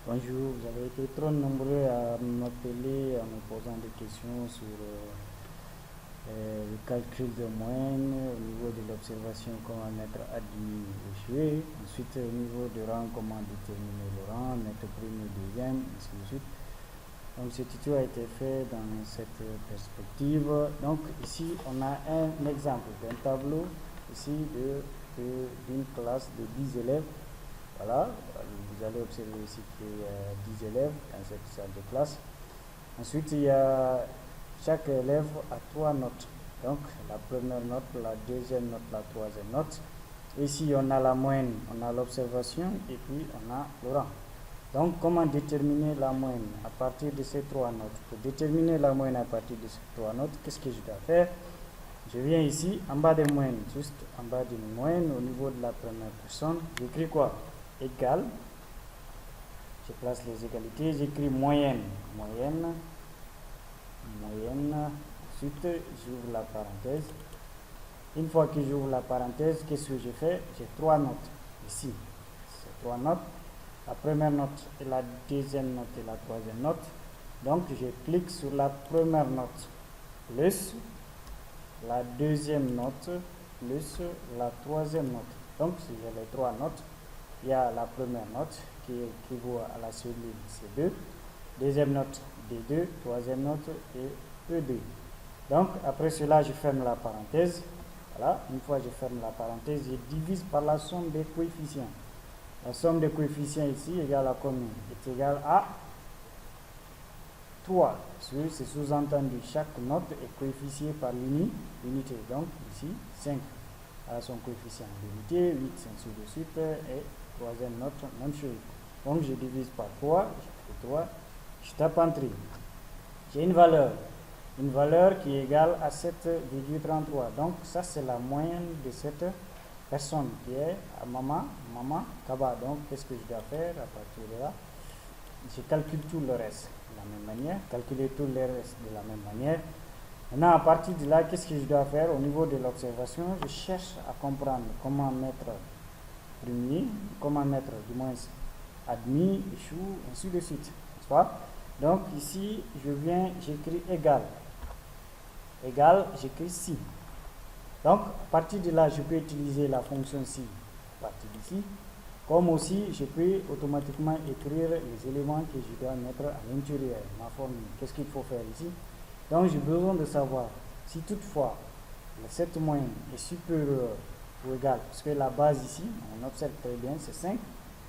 Bonjour, vous avez été trop nombreux à m'appeler en me posant des questions sur le calcul de moyenne, au niveau de l'observation, comment mettre admis échoué, ensuite au niveau de rang, comment déterminer le rang, mettre premier, deuxième, ainsi de suite. Donc ce tuto a été fait dans cette perspective. Donc ici on a un exemple d'un tableau ici d'une classe de 10 élèves. Voilà, vous allez observer ici qu'il y a 10 élèves dans cette salle de classe. Ensuite, chaque élève a 3 notes. Donc, la première note, la deuxième note, la troisième note. Ici, on a la moyenne, on a l'observation et puis on a le rang. Donc, comment déterminer la moyenne à partir de ces 3 notes? Pour déterminer la moyenne à partir de ces 3 notes, qu'est-ce que je dois faire? Je viens ici, en bas des moyennes, juste en bas d'une moyenne, au niveau de la première personne, j'écris quoi? Égal. Je place les égalités, j'écris moyenne, moyenne, moyenne. Ensuite, j'ouvre la parenthèse. Une fois que j'ouvre la parenthèse, qu'est-ce que je fais? J'ai 3 notes ici. C'est 3 notes. La première note et la deuxième note et la troisième note. Donc, je clique sur la première note plus la deuxième note plus la troisième note. Donc, si j'ai les 3 notes, il y a la première note qui équivaut à la cellule C2, deuxième note D2, troisième note et E2. Donc, après cela, je ferme la parenthèse. Voilà, une fois que je ferme la parenthèse, je divise par la somme des coefficients. La somme des coefficients ici égale à combien? Est égale à 3. C'est sous-entendu, chaque note est coefficiée par l'unité. Donc, ici, 5 à son coefficient d'unité, 8, ainsi de suite, et troisième note, même chose. Donc, je divise par 3, je fais 3, je tape Entrée. J'ai une valeur qui est égale à 7,33. Donc, ça, c'est la moyenne de cette personne qui est à Maman Kaba. Donc, qu'est-ce que je dois faire à partir de là? Je calcule tout le reste de la même manière, calculer tout le reste de la même manière. Maintenant, à partir de là, qu'est-ce que je dois faire au niveau de l'observation? Je cherche à comprendre comment mettre premier, comment mettre du moins admis, échoue, ainsi de suite. N'est-ce pas? Donc ici, je viens, j'écris égal. Égal, j'écris si. Donc, à partir de là, je peux utiliser la fonction si à partir d'ici. Comme aussi, je peux automatiquement écrire les éléments que je dois mettre à l'intérieur, ma formule. Qu'est-ce qu'il faut faire ici? Donc, j'ai besoin de savoir si toutefois cette moyenne est supérieure ou égale, parce que la base ici, on observe très bien, c'est 5.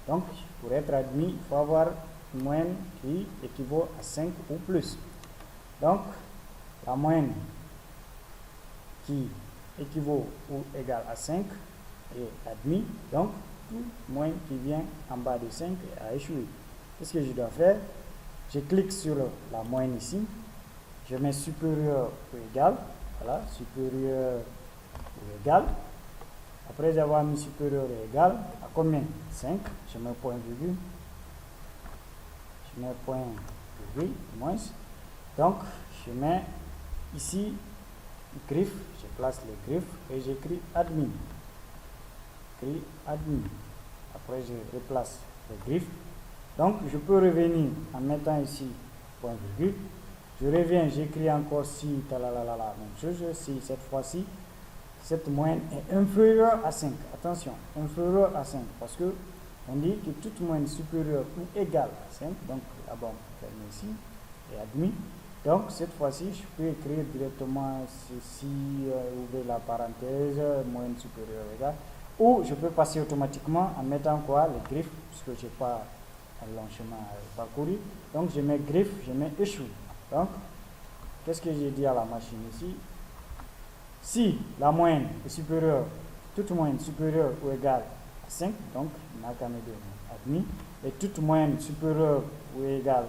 Donc, pour être admis, il faut avoir une moyenne qui équivaut à 5 ou plus. Donc, la moyenne qui équivaut ou égale à 5 est admis. Donc, tout moyenne qui vient en bas de 5 a échoué. Qu'est-ce que je dois faire? Je clique sur la moyenne ici. Je mets supérieur ou égal. Voilà, supérieur ou égal. Après avoir mis supérieur et égal, à combien? 5. Je mets point virgule. Je mets point virgule, moins. Donc, je mets ici griffe. Je place les griffes et j'écris admin. Admin. Après, je replace les griffes. Donc, je peux revenir en mettant ici point virgule. Je reviens, j'écris encore si, talalala, même chose. Si cette fois-ci, cette moyenne est inférieure à 5. Attention, inférieure à 5. Parce que on dit que toute moyenne supérieure ou égale à 5. Donc, là-bas, on peut fermer ici et admis. Donc, cette fois-ci, je peux écrire directement ceci, ouvrir la parenthèse, moyenne supérieure ou égale. Ou je peux passer automatiquement en mettant quoi? Les griffes, puisque je n'ai pas un long chemin à parcourir. Donc je mets griffe, je mets échoue. Donc, qu'est-ce que j'ai dit à la machine ici? Si la moyenne est supérieure, toute moyenne supérieure ou égale à 5, donc il n'a qu'à me donner admis. Et toute moyenne supérieure ou égale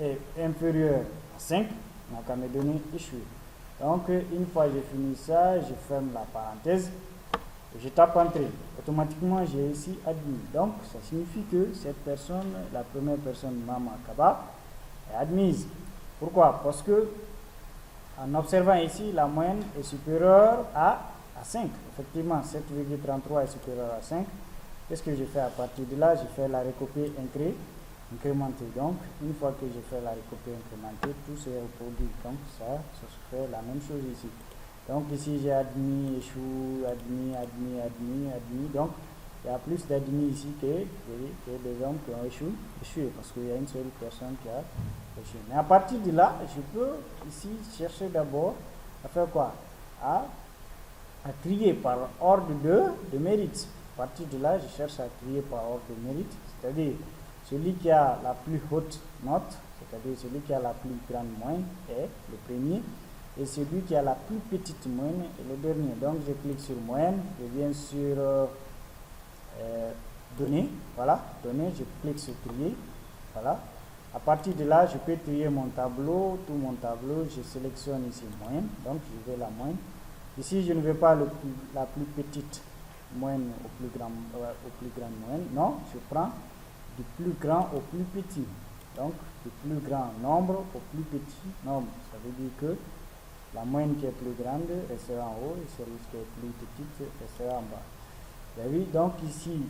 est inférieure à 5, il n'a qu'à me donner échoué. Donc, une fois que j'ai fini ça, je ferme la parenthèse. Je tape Entrée. Automatiquement, j'ai ici admis. Donc, ça signifie que cette personne, la première personne, Maman Kaba, est admise. Pourquoi? Parce que, en observant ici, la moyenne est supérieure à 5. Effectivement, 7,33 est supérieur à 5. Qu'est-ce que je fais à partir de là? Je fais la recopier, incré. incrémenté. Donc, une fois que j'ai fait la recopie incrémentée, tout se reproduit. Donc, ça se fait la même chose ici. Donc, ici, j'ai admis, échoue, admis. Donc, il y a plus d'admis ici que des hommes qui ont échoué, parce qu'il y a une seule personne qui a échoué. Mais à partir de là, je peux ici chercher d'abord à faire quoi? À trier par ordre de mérite. À partir de là, je cherche à trier par ordre de mérite, c'est-à-dire celui qui a la plus haute note, c'est-à-dire celui qui a la plus grande moyenne est le premier, et celui qui a la plus petite moyenne est le dernier. Donc je clique sur moyenne, je viens sur données, voilà, données, je clique sur trier, voilà. À partir de là, je peux trier mon tableau, tout mon tableau, je sélectionne ici moyenne, donc je vais la moyenne. Ici, je ne veux pas la plus petite moyenne au plus grande moyenne, non, je prends du plus grand au plus petit. Donc, du plus grand nombre au plus petit nombre. Ça veut dire que la moyenne qui est plus grande restera en haut et celle qui est plus petite restera en bas. Vous avez vu, donc ici,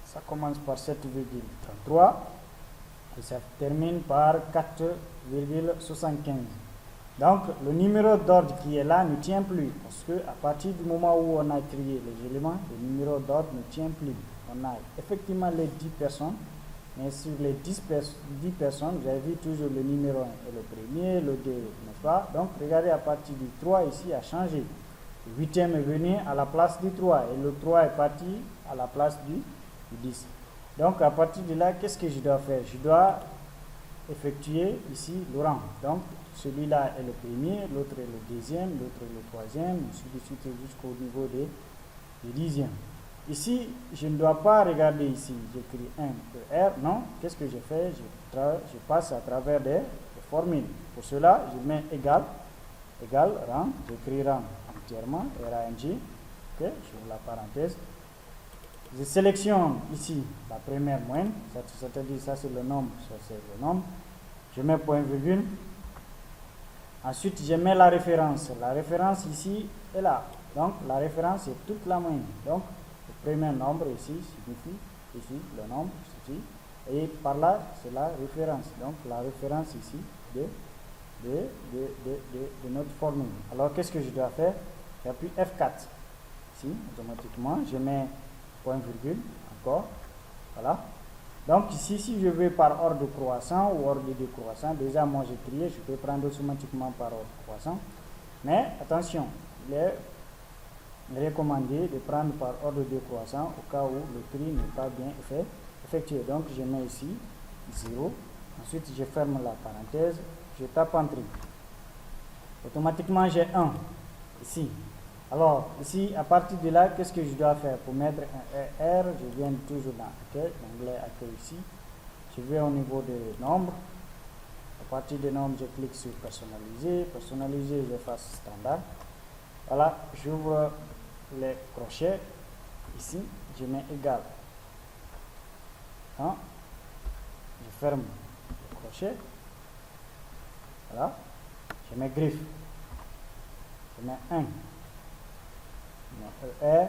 ça commence par 7,33 et ça termine par 4,75. Donc, le numéro d'ordre qui est là ne tient plus parce que à partir du moment où on a trié les éléments, le numéro d'ordre ne tient plus. On a effectivement les 10 personnes, mais sur les 10 personnes, vous avez vu toujours le numéro 1 et le premier, le 2, n'est-ce pas? Donc, regardez, à partir du 3 ici a changé. Le 8e est venu à la place du 3 et le 3 est parti à la place du 10. Donc, à partir de là, qu'est-ce que je dois faire? Je dois effectuer ici le rang. Donc, celui-là est le premier, l'autre est le deuxième, l'autre est le troisième, ainsi de suite jusqu'au niveau des dixièmes. Ici, je ne dois pas regarder ici, j'écris 1 ER, non, qu'est-ce que je fais? Je passe à travers des formules. Pour cela, je mets égal, rang, j'écris rang entièrement, RANG, ok, j'ouvre la parenthèse. Je sélectionne ici la première moyenne, c'est-à-dire ça c'est le nombre, ça c'est le nombre. Je mets point virgule. Ensuite, je mets la référence. La référence ici est là. Donc, la référence est toute la moyenne. Donc, le premier nombre ici signifie ici le nombre ici. Et par là, c'est la référence. Donc, la référence ici de notre formule. Alors, qu'est-ce que je dois faire? J'appuie F4. Ici, automatiquement, je mets point virgule encore. Voilà. Donc ici, si je veux par ordre croissant ou ordre décroissant, déjà moi j'ai trié, je peux prendre automatiquement par ordre croissant. Mais attention, il est recommandé de prendre par ordre décroissant au cas où le tri n'est pas bien effectué. Donc je mets ici 0. Ensuite je ferme la parenthèse, je tape Entrée. Automatiquement j'ai 1 ici. Alors, ici, à partir de là, qu'est-ce que je dois faire? Pour mettre un ER, je viens toujours dans Accueil, l'onglet Accueil ici. Je vais au niveau des nombres. À partir des nombres, je clique sur Personnaliser. Personnaliser, je fasse Standard. Voilà, j'ouvre les crochets. Ici, je mets égal. Hein? Je ferme le crochet. Voilà. Je mets griffe. Je mets 1. ER,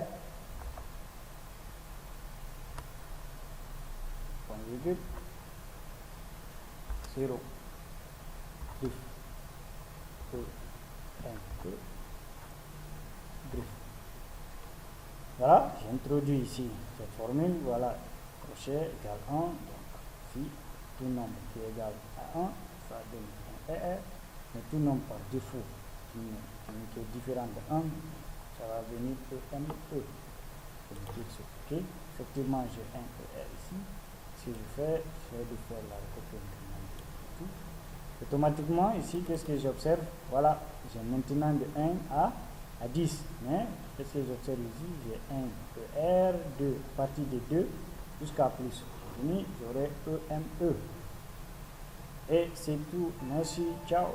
point virgule, 0, griffe, griffe. Voilà, j'introduis ici cette formule, voilà, crochet égale 1, donc ici, tout nombre qui est égal à 1, ça donne un ER, mais tout nombre par défaut qui est différent de 1, ça va venir EME. Je clique sur OK. Effectivement, j'ai un ER ici. Si je vais de faire la recopie incrémentée. Automatiquement, ici, qu'est-ce que j'observe? Voilà, j'ai maintenant de 1 à 10. Mais qu'est-ce que j'observe ici? J'ai 1 ER, 2, à partir de 2 jusqu'à plus. J'aurai EME. Et c'est tout. Merci. Ciao.